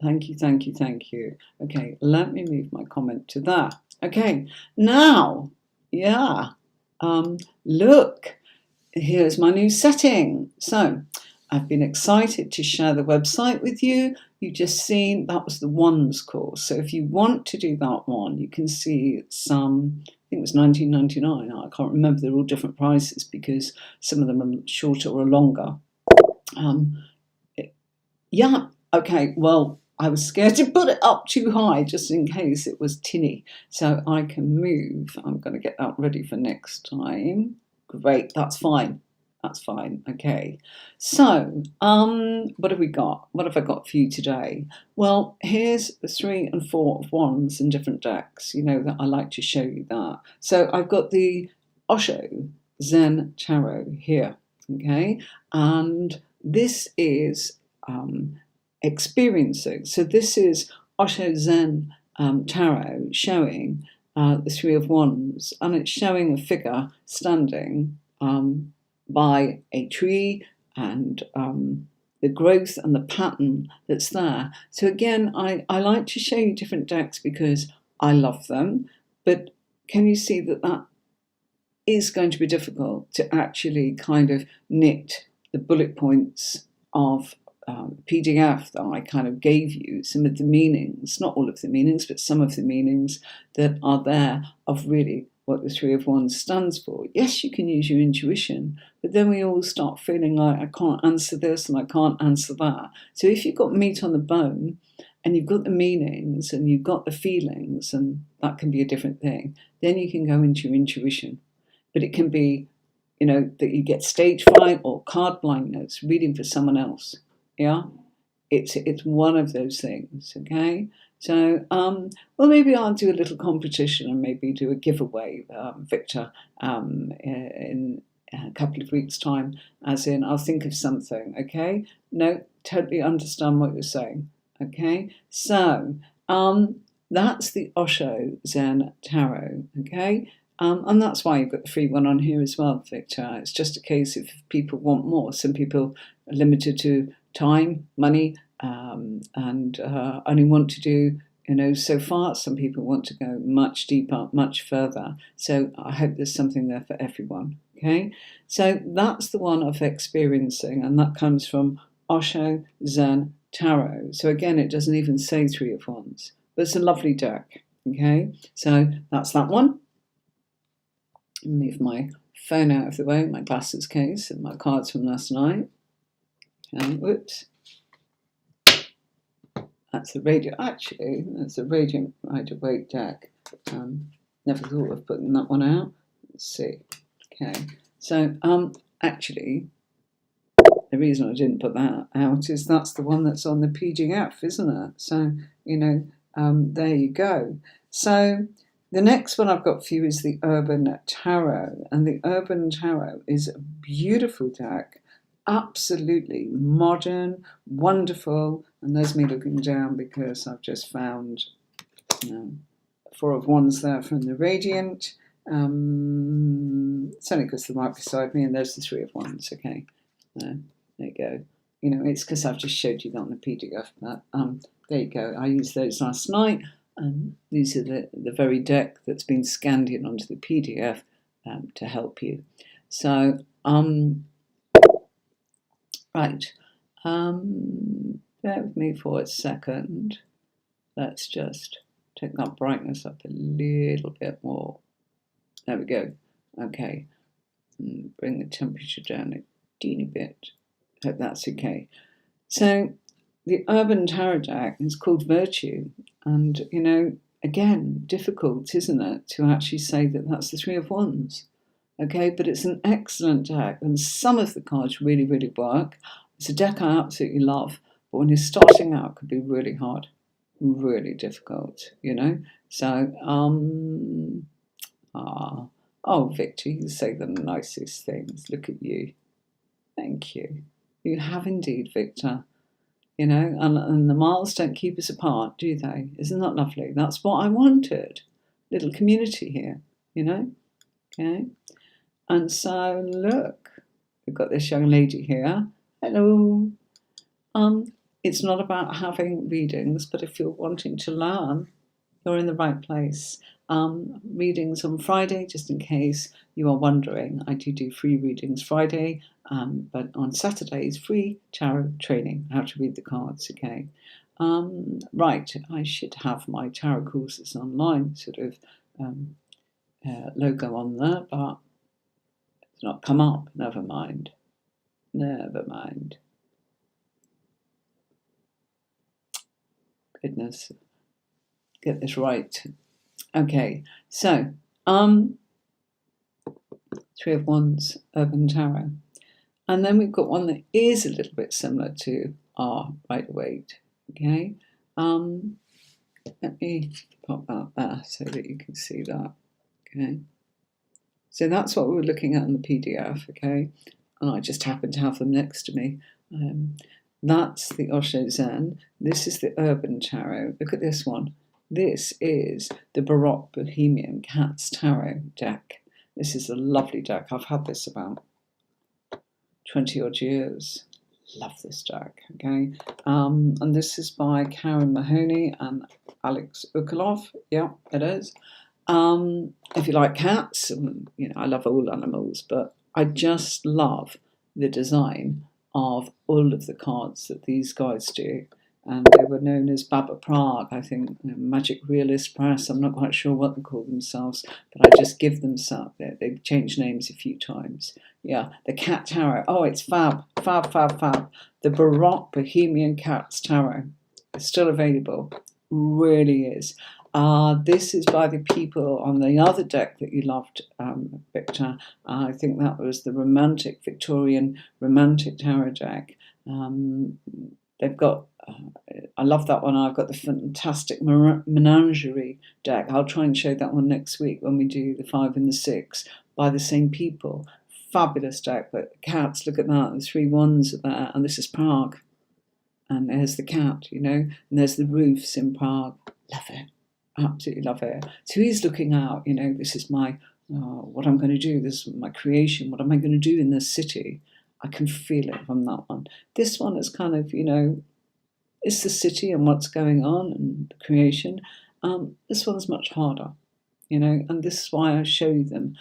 Thank you, thank you, thank you. Okay, let me move my comment to that. Okay, now, yeah, look, here's my new setting. So I've been excited to share the website with you. You just seen that was the wands course. So if you want to do that one, you can see some, I think it was $19.99. I can't remember. They're all different prices because some of them are shorter or longer. Yeah, okay, well, I was scared to put it up too high just in case it was tinny. So I can move. I'm going to get that ready for next time. Great, that's fine. That's fine. Okay. So, what have we got? What have I got for you today? Well, here's the 3 and 4 of wands in different decks. You know that I like to show you that. So I've got the Osho Zen Tarot here. Okay. And this is experiencing. So this is Osho Zen Tarot showing the 3 of wands. And it's showing a figure standing by a tree and the growth and the pattern that's there. So again, I like to show you different decks because I love them, but can you see that that is going to be difficult to actually kind of knit the bullet points of PDF that I kind of gave you, some of the meanings, not all of the meanings, but some of the meanings that are there of really what the 3 of wands stands for. Yes, you can use your intuition, but then we all start feeling like I can't answer this and I can't answer that. So if you've got meat on the bone and you've got the meanings and you've got the feelings, and that can be a different thing, then you can go into your intuition. But it can be, you know, that you get stage fright or card blindness reading for someone else. Yeah, it's one of those things. Okay. So, well, maybe I'll do a little competition and maybe do a giveaway, Victor, in a couple of weeks' time, as in I'll think of something, okay? No, totally understand what you're saying, okay? So, that's the Osho Zen Tarot, okay? And that's why you've got the free one on here as well, Victor. It's just a case if people want more. Some people are limited to time, money, and only want to do You know, so far some people want to go much deeper, much further. So I hope there's something there for everyone. Okay, so that's the one of experiencing, and that comes from Osho Zen Tarot. So again, it doesn't even say Three of Wands, but it's a lovely deck. Okay, so that's that one. Move my phone out of the way, my glasses case, and my cards from last night. Okay, whoops. That's the radio. Actually, that's a Radiant Rider Waite Deck. Never thought of putting that one out. Let's see. Okay, so actually, the reason I didn't put that out is that's the one that's on the PDF, isn't it? So you know, there you go. So the next one I've got for you is the Urban Tarot, and the Urban Tarot is a beautiful deck. Absolutely modern, wonderful, and there's me looking down because I've just found Four of Wands there from the Radiant. It's only because they're right beside me, and there's the Three of Wands. Okay, there you go. You know, it's because I've just showed you that on the PDF. But there you go. I used those last night, and these are the very deck that's been scanned in onto the PDF to help you. So right, bear with me for a second. Let's just take that brightness up a little bit more. There we go. Okay, bring the temperature down a teeny bit. Hope that's okay. So the Urban Tarot deck is called Virtue, and you know, again, difficult, isn't it, to actually say that that's the Three of Wands. Okay, but it's an excellent deck, and some of the cards really, really work. It's a deck I absolutely love, but when you're starting out, it could be really hard, really difficult, you know. So, oh, Victor, you say the nicest things. Look at you. Thank you. You have indeed, Victor. You know, and the miles don't keep us apart, do they? Isn't that lovely? That's what I wanted. Little community here, you know. Okay. And so, look, we've got this young lady here. Hello. It's not about having readings, but if you're wanting to learn, you're in the right place. Readings on Friday, just in case you are wondering. I do free readings Friday, but on Saturdays, free tarot training, how to read the cards, okay? Right, I should have my tarot courses online sort of logo on there, but it's not come up. Never mind. Never mind. Goodness. Get this right. Okay, so Three of Wands, Urban Tarot. And then we've got one that is a little bit similar to our Rider Waite. Okay. Let me pop that there so that you can see that. Okay. So that's what we were looking at in the PDF, okay? And I just happen to have them next to me. That's the Osho Zen. This is the Urban Tarot. Look at this one. This is the Baroque Bohemian Cats Tarot deck. This is a lovely deck. I've had this about 20 odd years. Love this deck, okay? And this is by Karen Mahoney and Alex Ukalov. Yeah, it is. If you like cats, you know, I love all animals, but I just love the design of all of the cards that these guys do. And they were known as Baba Prague, I think, Magic Realist Press. I'm not quite sure what they call themselves, but I just give them some. They've changed names a few times. Yeah, the Cat Tarot. Oh, it's fab, fab, fab, fab. The Baroque Bohemian Cats Tarot. It's still available. Really is. This is by the people on the other deck that you loved, Victor. I think that was the Romantic Victorian Romantic Tarot deck. They've got, I love that one. I've got the fantastic Menagerie deck. I'll try and show that one next week when we do the 5 and the 6 by the same people. Fabulous deck. But cats, look at that. The 3 wands are there. And this is Prague. And there's the cat, you know. And there's the roofs in Prague. Love it. Absolutely love it. So he's looking out, you know, this is my, what I'm going to do. This is my creation. What am I going to do in this city? I can feel it from that one. This one is kind of, you know, it's the city and what's going on and the creation. This one's much harder, you know, and this is why I show you them.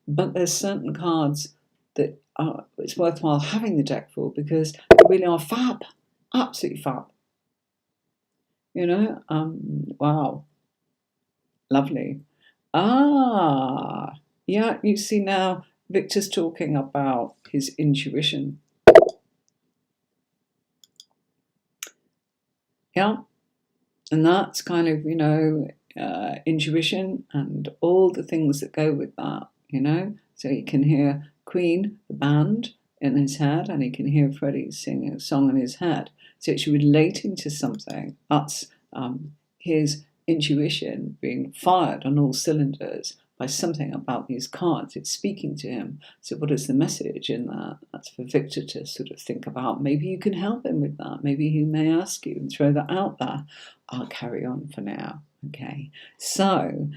But there's certain cards that it's worthwhile having the deck for, because they really are fab, absolutely fab. You know, wow, lovely. Yeah, you see now Victor's talking about his intuition. Yeah, and that's kind of, you know, intuition and all the things that go with that, you know. So he can hear Queen, the band, in his head, and he can hear Freddie sing a song in his head. So it's relating to something. That's his intuition being fired on all cylinders by something about these cards. It's speaking to him. So what is the message in that? That's for Victor to sort of think about. Maybe you can help him with that. Maybe he may ask you and throw that out there. I'll carry on for now. Okay, so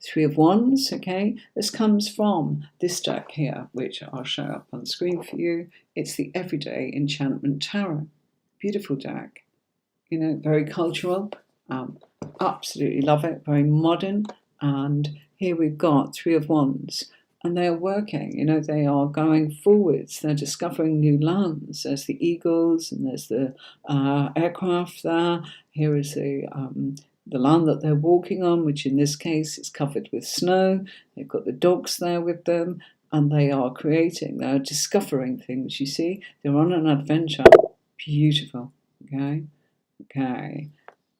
Three of Wands. Okay, this comes from this deck here, which I'll show up on screen for you. It's the Everyday Enchantment Tarot. Beautiful deck, you know, very cultural. Absolutely love it. Very modern. And here we've got Three of Wands, and they're working, you know, they are going forwards, they're discovering new lands. There's the eagles and there's the aircraft there. Here is the land that they're walking on, which in this case is covered with snow. They've got the dogs there with them, and they are creating, they're discovering things, you see. They're on an adventure. Beautiful. Okay,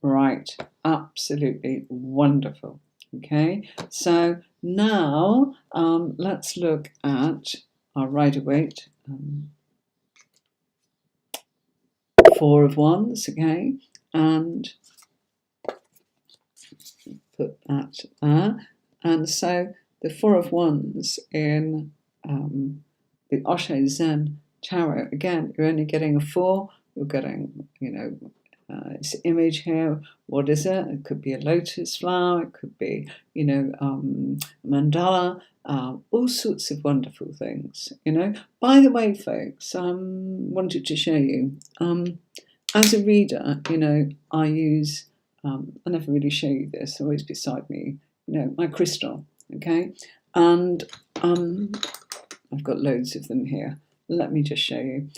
right, absolutely wonderful. Okay, so now let's look at our Rider-Waite Four of Wands, okay, and put that there. And so the Four of Wands in the Osho Zen Tarot, again, you're only getting a 4, you're getting, you know, this image here. What is it? It could be a lotus flower, it could be, you know, a mandala, all sorts of wonderful things, you know. By the way, folks, wanted to show you, as a reader, you know, I use, I never really show you this, always beside me, you know, my crystal, okay? And I've got loads of them here. Let me just show you.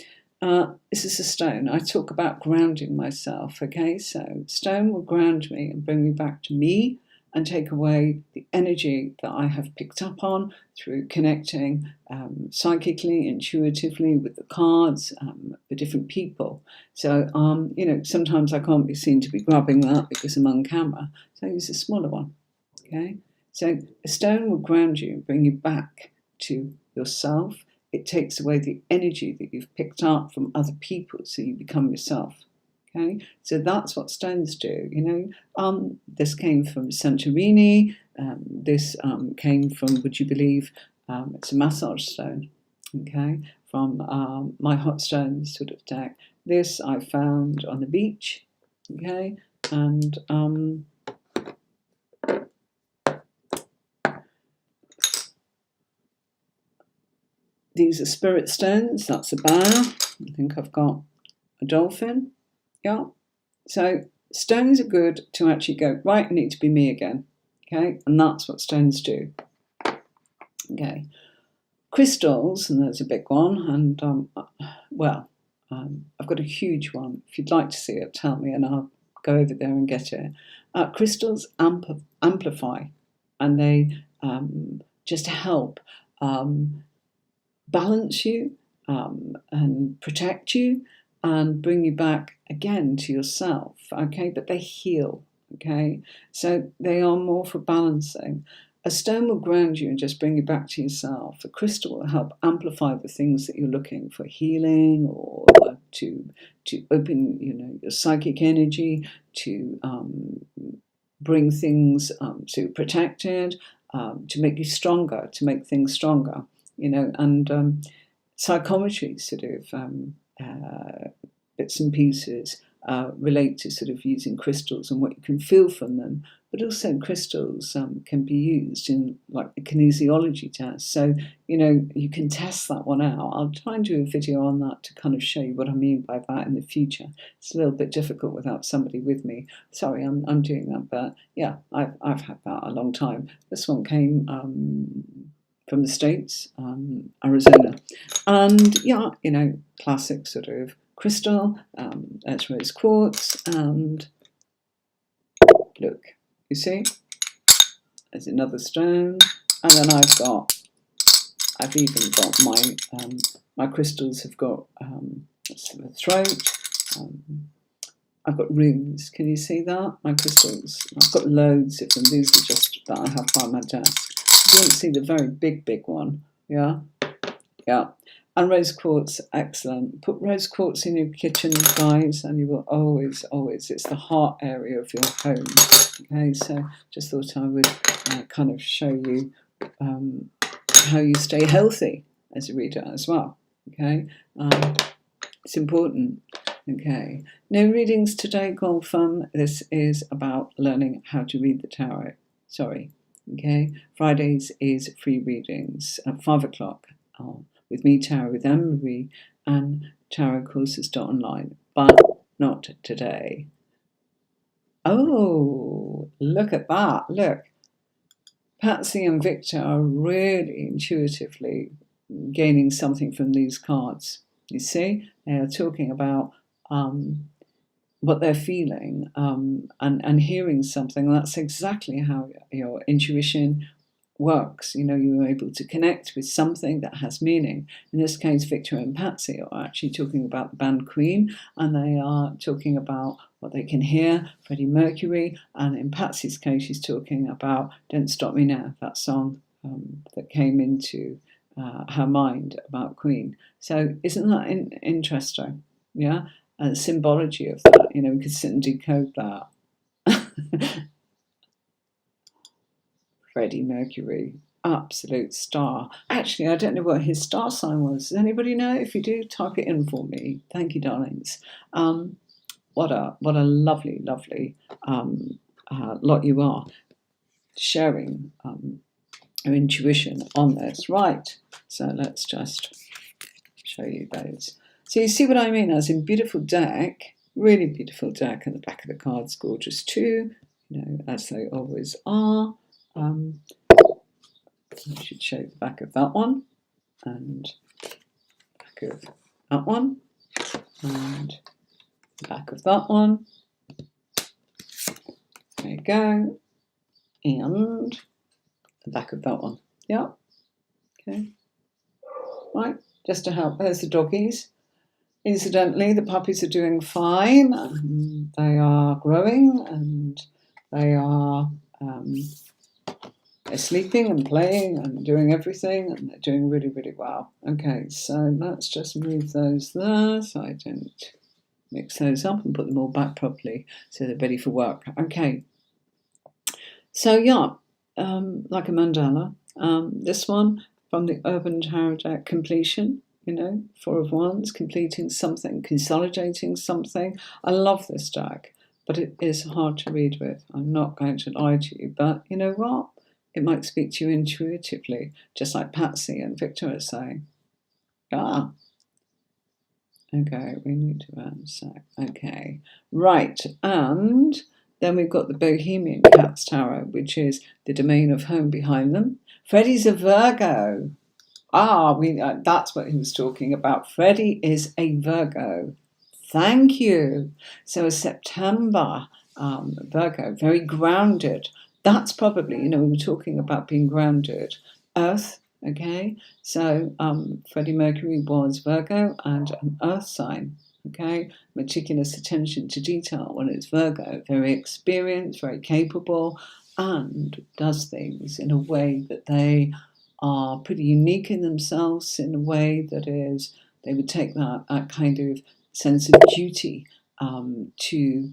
This is a stone. I talk about grounding myself, okay? So stone will ground me and bring me back to me and take away the energy that I have picked up on through connecting psychically, intuitively with the cards, the different people. So, you know, sometimes I can't be seen to be grabbing that because I'm on camera. So I use a smaller one, okay? So a stone will ground you and bring you back to yourself. It takes away the energy that you've picked up from other people, so you become yourself. Okay, so that's what stones do. You know, this came from Santorini. This came from, would you believe, it's a massage stone. Okay, from my hot stones sort of deck. This I found on the beach. Okay, and these are spirit stones. That's a bear. I think I've got a dolphin. Yeah. So stones are good to actually go, right, I need to be me again. Okay. And that's what stones do. Okay. Crystals, and there's a big one. And, I've got a huge one. If you'd like to see it, tell me and I'll go over there and get it. Crystals amplify, and they just help balance you and protect you and bring you back again to yourself, okay? But they heal, okay? So they are more for balancing. A stone will ground you and just bring you back to yourself. A crystal will help amplify the things that you're looking for, healing, or to open, you know, your psychic energy, to bring things to protect it, to make you stronger, to make things stronger. You know, and psychometry sort of bits and pieces relate to sort of using crystals and what you can feel from them but also crystals can be used in like the kinesiology test. So, you know, you can test that one out. I'll try and do a video on that to kind of show you what I mean by that in the future. It's a little bit difficult without somebody with me. Sorry, I'm doing that, but yeah, I've had that a long time. This one came from the States, Arizona, and yeah, you know, classic sort of crystal. That's rose quartz, and look, you see, there's another stone, and then I've even got my crystals have got the throat. I've got runes. Can you see that? My crystals. I've got loads of them. These are just that I have by my desk. You don't see the very big one. Yeah, yeah. And rose quartz, excellent. Put rose quartz in your kitchen, guys, and you will always, it's the heart area of your home. Okay, so just thought I would kind of show you how you stay healthy as a reader as well. Okay, it's important. Okay, no readings today, Golfam. This is about learning how to read the tarot. Sorry. Okay, Fridays is free readings at 5 o'clock. With me, Tarot with Anne-Marie, and tarotcourses.online, but not today. Oh, look at that. Look. Patsy and Victor are really intuitively gaining something from these cards. You see, they are talking about what they're feeling and hearing something. That's exactly how your intuition works. You know, you're able to connect with something that has meaning. In this case, Victor and Patsy are actually talking about the band Queen, and they are talking about what they can hear, Freddie Mercury, and in Patsy's case, she's talking about Don't Stop Me Now, that song that came into her mind about Queen. So isn't that interesting? Yeah, and the symbology of that, you know, we could sit and decode that. Freddie Mercury, absolute star. Actually, I don't know what his star sign was. Does anybody know? If you do, type it in for me. Thank you, darlings. What a lovely lot you are, sharing your intuition on this. Right, so let's just show you those. So you see what I mean, as in beautiful deck, really beautiful deck, and the back of the card's gorgeous too, you know, as they always are. I should show the back of that one, and back of that one, and the back of that one. There you go. And the back of that one. Yeah. Okay. Right. Just to help. There's the doggies. Incidentally, the puppies are doing fine. They are growing, and they are they're sleeping and playing and doing everything, and they're doing really, really well. Okay, so let's just move those there so I don't mix those up, and put them all back properly so they're ready for work. Okay. So yeah, like a mandala. This one from the Urban Tarot Deck, completion. You know, 4 of Wands, completing something, consolidating something. I love this deck, but it is hard to read with. I'm not going to lie to you, but you know what? It might speak to you intuitively, just like Patsy and Victor are saying. Ah. Okay, we need to answer. Okay, right, and then we've got the Bohemian Cats Tarot, which is the domain of home behind them. Freddie's a Virgo. That's what he was talking about. Freddie is a Virgo. Thank you. So a September Virgo, very grounded. That's probably, you know, we were talking about being grounded. Earth, okay? So Freddie Mercury was Virgo and an earth sign, okay? Meticulous attention to detail when it's Virgo. Very experienced, very capable, and does things in a way that they are pretty unique in themselves, in a way that is, they would take that kind of sense of duty to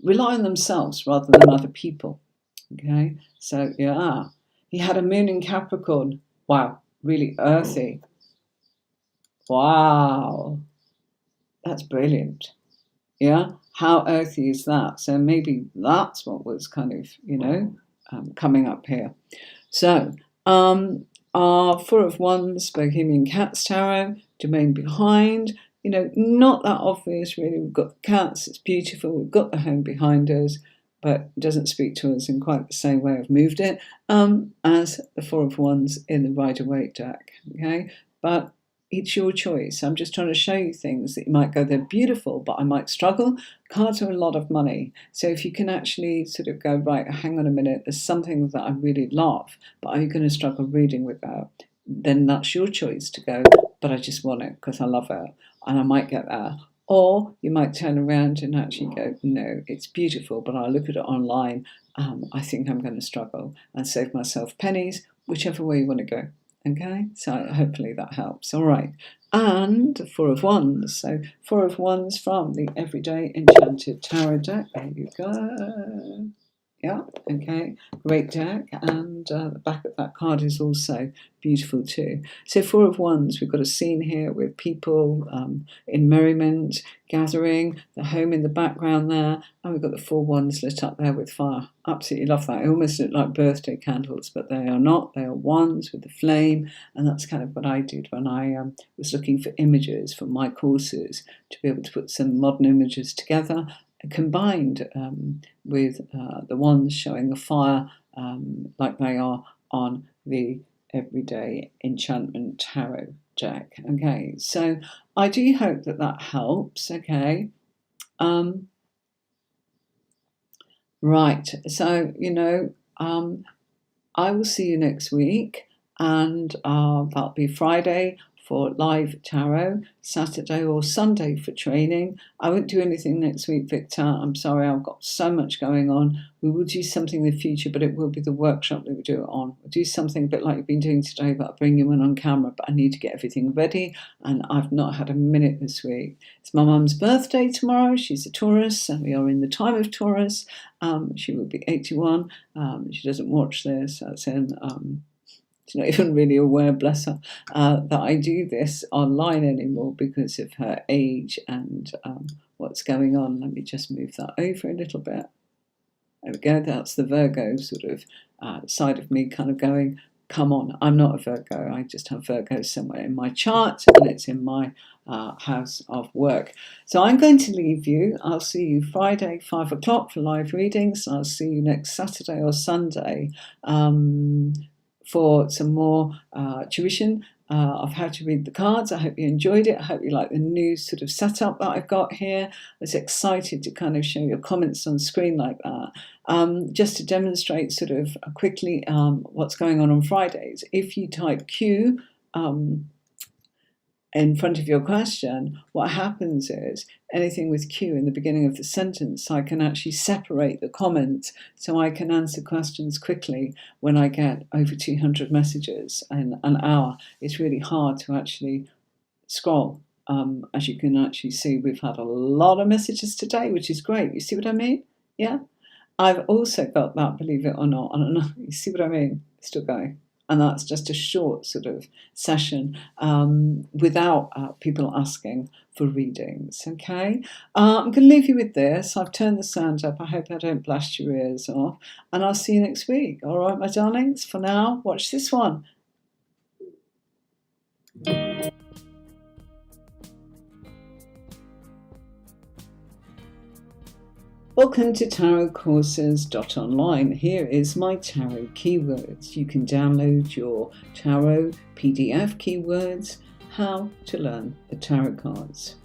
rely on themselves rather than other people. Okay, so yeah, he had a moon in Capricorn. Wow, really earthy. Wow, that's brilliant. Yeah, How earthy is that? So maybe that's what was kind of, coming up here. So, our Four of Wands, Bohemian Cats Tarot, Domain Behind, not that obvious really. We've got the cats, it's beautiful, we've got the home behind us, but it doesn't speak to us in quite the same way I've moved it as the Four of Wands in the Rider-Waite deck, okay? But it's your choice. I'm just trying to show you things that you might go, they're beautiful, but I might struggle. Cards are a lot of money. So if you can actually sort of go, right, hang on a minute, there's something that I really love, but are you going to struggle reading with that? Then that's your choice to go, but I just want it because I love it and I might get there. Or you might turn around and actually go, no, it's beautiful, but I'll look at it online. I think I'm going to struggle and save myself pennies, whichever way you want to go. Okay, so hopefully that helps. All right, and Four of Wands. So Four of Wands from the Everyday Enchanted Tarot deck. There you go. Yeah, okay, great deck. And the back of that card is also beautiful too. So Four of Wands, we've got a scene here with people in merriment, gathering, the home in the background there, and we've got the Four Wands lit up there with fire. Absolutely love that. It almost look like birthday candles, but they are not. They are wands with the flame, and that's kind of what I did when I was looking for images for my courses, to be able to put some modern images together, combined with the wands showing the fire like they are on the Everyday Enchantment Tarot deck. Okay, so I do hope that helps. Okay, right, so I will see you next week, and that'll be Friday for live tarot, Saturday or Sunday for training. I won't do anything next week, Victor. I'm sorry, I've got so much going on. We will do something in the future, but it will be the workshop that we do it on. We'll do something a bit like we've been doing today, but I'll bring you in on camera, but I need to get everything ready, and I've not had a minute this week. It's my mum's birthday tomorrow. She's a Taurus, and we are in the time of Taurus. She will be 81. She doesn't watch this. That's in... she's not even really aware, bless her, that I do this online anymore because of her age and what's going on. Let me just move that over a little bit. There we go. That's the Virgo sort of side of me kind of going, come on, I'm not a Virgo. I just have Virgo somewhere in my chart, and it's in my house of work. So I'm going to leave you. I'll see you Friday, 5 o'clock for live readings. I'll see you next Saturday or Sunday for some more tuition of how to read the cards. I hope you enjoyed it. I hope you like the new sort of setup that I've got here. I was excited to kind of show your comments on screen like that. Just to demonstrate sort of quickly what's going on Fridays. If you type Q in front of your question, what happens is anything with Q in the beginning of the sentence, I can actually separate the comments so I can answer questions quickly when I get over 200 messages in an hour. It's really hard to actually scroll. As you can actually see, we've had a lot of messages today, which is great. You see what I mean? Yeah? I've also got that, believe it or not. I don't know. You see what I mean? Still going. And that's just a short sort of session without people asking for readings, okay? I'm going to leave you with this. I've turned the sound up. I hope I don't blast your ears off. And I'll see you next week. All right, my darlings? For now, watch this one. Welcome to tarotcourses.online. Here is my tarot keywords. You can download your tarot PDF keywords, how to learn the tarot cards.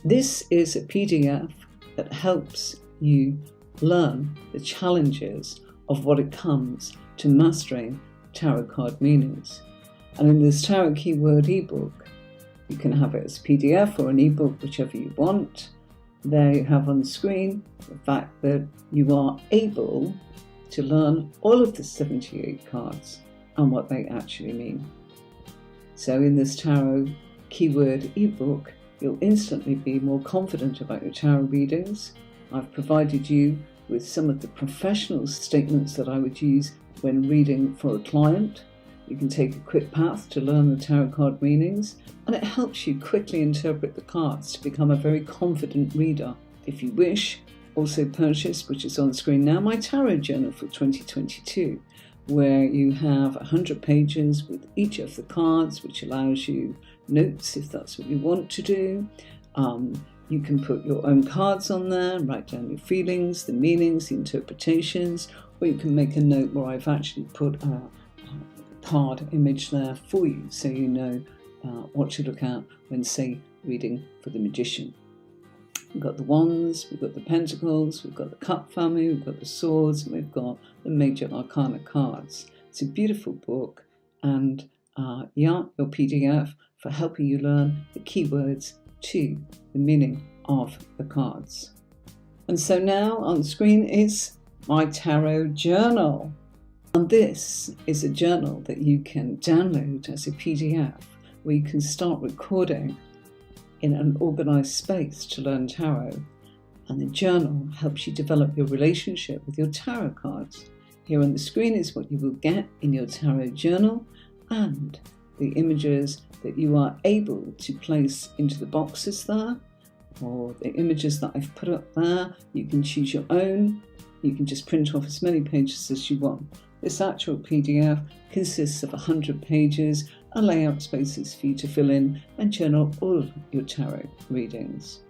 This is a PDF that helps you learn the challenges of what it comes to mastering tarot card meanings. And in this tarot keyword ebook, you can have it as PDF or an ebook, whichever you want. There you have on screen the fact that you are able to learn all of the 78 cards and what they actually mean. So in this tarot keyword ebook, you'll instantly be more confident about your tarot readings. I've provided you with some of the professional statements that I would use when reading for a client. You can take a quick path to learn the tarot card meanings, and it helps you quickly interpret the cards to become a very confident reader. If you wish, also purchase, which is on screen now, my tarot journal for 2022, where you have 100 pages with each of the cards, which allows you notes if that's what you want to do. You can put your own cards on there, write down your feelings, the meanings, the interpretations, or you can make a note where I've actually put a card image there for you so you know what to look at when, say, reading for the Magician. We've got the Wands, we've got the Pentacles, we've got the Cup family, we've got the Swords, and we've got the Major Arcana cards. It's a beautiful book, and your PDF for helping you learn the keywords to the meaning of the cards. And so now on screen is my tarot journal. And this is a journal that you can download as a PDF, where you can start recording in an organized space to learn tarot. And the journal helps you develop your relationship with your tarot cards. Here on the screen is what you will get in your tarot journal, and the images that you are able to place into the boxes there, or the images that I've put up there. You can choose your own. You can just print off as many pages as you want. This actual PDF consists of 100 pages and layout spaces for you to fill in and journal all of your tarot readings.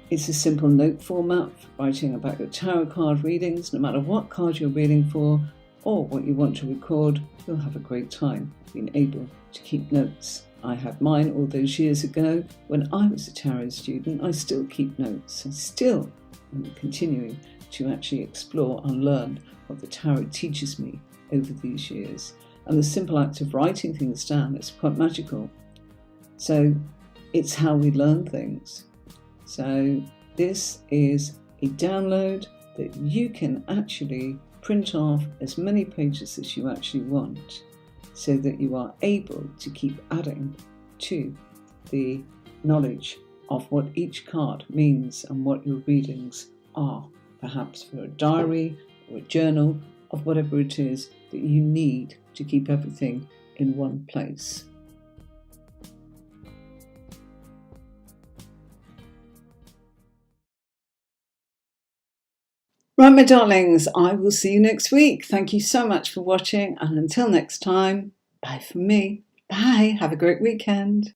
It's a simple note format for writing about your tarot card readings. No matter what card you're reading for or what you want to record, you'll have a great time being able to keep notes. I had mine all those years ago when I was a tarot student. I still keep notes. I still am continuing to actually explore and learn what the tarot teaches me over these years. And the simple act of writing things down is quite magical. So it's how we learn things. So this is a download that you can actually print off as many pages as you actually want, so that you are able to keep adding to the knowledge of what each card means and what your readings are, perhaps for a diary or a journal of whatever it is that you need to keep everything in one place. Right, my darlings, I will see you next week. Thank you so much for watching, and until next time, bye from me. Bye. Have a great weekend.